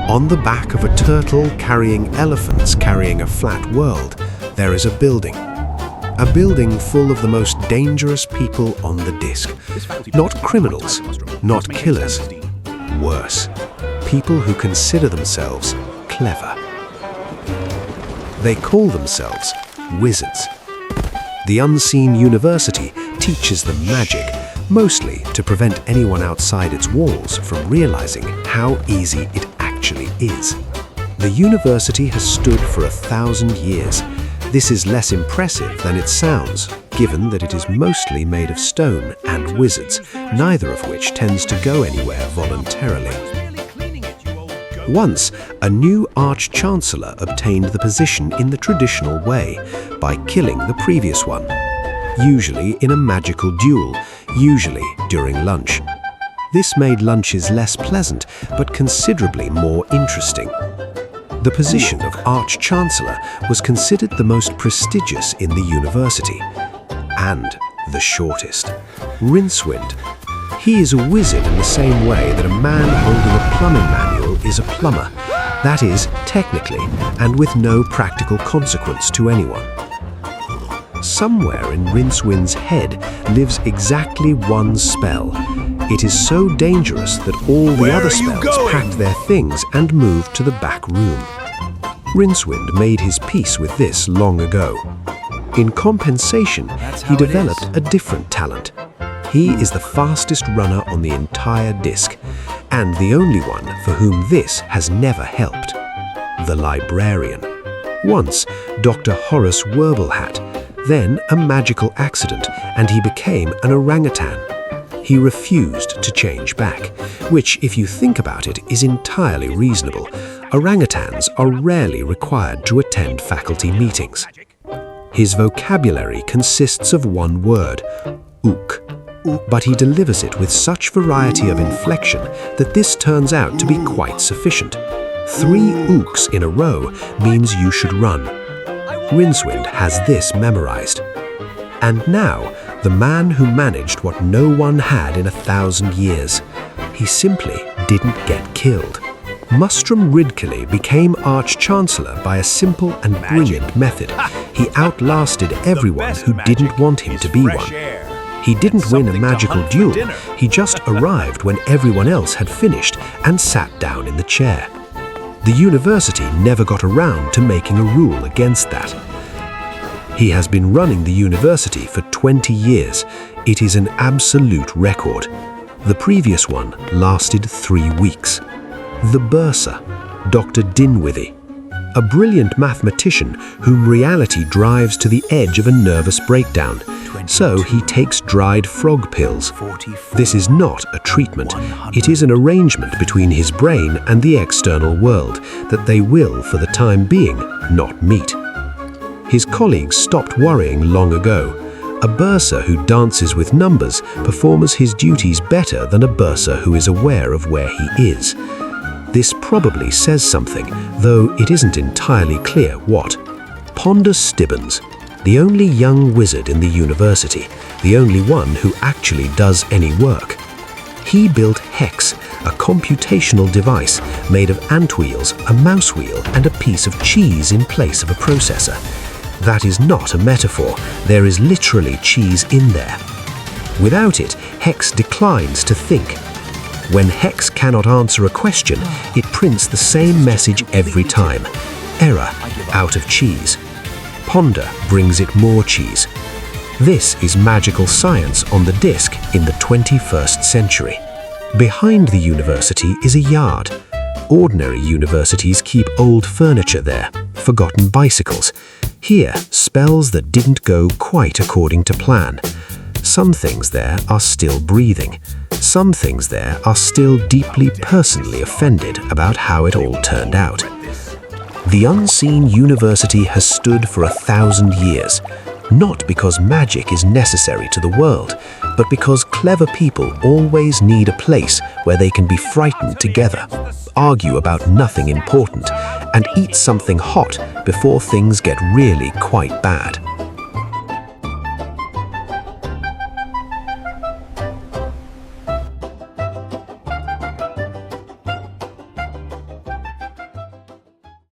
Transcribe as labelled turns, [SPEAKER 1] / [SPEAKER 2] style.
[SPEAKER 1] On the back of a turtle carrying elephants carrying a flat world, there is a building. A building full of the most dangerous people on the disc. Not criminals, not killers. Worse, people who consider themselves clever. They call themselves wizards. The unseen university teaches them magic, mostly to prevent anyone outside its walls from realizing how easy it actually is. The university has stood for 1,000 years. This is less impressive than it sounds, given that it is mostly made of stone and wizards, neither of which tends to go anywhere voluntarily. Once, a new Archchancellor obtained the position in the traditional way, by killing the previous one, usually in a magical duel, usually during lunch. This made lunches less pleasant, but considerably more interesting. The position of Archchancellor was considered the most prestigious in the university, and the shortest. Rincewind. He is a wizard in the same way that a man holding a plumbing manual is a plumber. That is, technically, and with no practical consequence to anyone. Somewhere in Rincewind's head lives exactly one spell. It is so dangerous that all the other spells packed their things and moved to the back room. Rincewind made his peace with this long ago. In compensation, he developed a different talent. He is the fastest runner on the entire disc, and the only one for whom this has never helped. The Librarian. Once, Dr. Horace Warblehat, then a magical accident, and he became an orangutan. He refused to change back, which, if you think about it, is entirely reasonable. Orangutans are rarely required to attend faculty meetings. His vocabulary consists of one word, ook, but he delivers it with such variety of inflection that this turns out to be quite sufficient. 3 ooks in a row means you should run. Rincewind has this memorized. And now, the man who managed what no one had in 1,000 years. He simply didn't get killed. Mustrum Ridcully became Archchancellor by a simple and brilliant method. He outlasted everyone who didn't want him to be one. He didn't win a magical duel, he just arrived when everyone else had finished and sat down in the chair. The university never got around to making a rule against that. He has been running the university for 20 years. It is an absolute record. The previous one lasted 3 weeks. The Bursar, Dr. Dinwiddie, a brilliant mathematician whom reality drives to the edge of a nervous breakdown, so he takes dried frog pills. This is not a treatment, it is an arrangement between his brain and the external world that they will, for the time being, not meet. His colleagues stopped worrying long ago. A bursar who dances with numbers performs his duties better than a bursar who is aware of where he is. This probably says something, though it isn't entirely clear what. Ponder Stibbons, the only young wizard in the university, the only one who actually does any work. He built Hex, a computational device made of ant wheels, a mouse wheel, and a piece of cheese in place of a processor. That is not a metaphor, there is literally cheese in there. Without it, Hex declines to think. When Hex cannot answer a question, it prints the same message every time. Error, out of cheese. Ponder brings it more cheese. This is magical science on the disc in the 21st century. Behind the university is a yard. Ordinary universities keep old furniture there, forgotten bicycles. Here, spells that didn't go quite according to plan. Some things there are still breathing. Some things there are still deeply personally offended about how it all turned out. The unseen university has stood for 1,000 years, not because magic is necessary to the world, but because clever people always need a place where they can be frightened together, argue about nothing important, and eat something hot before things get really quite bad.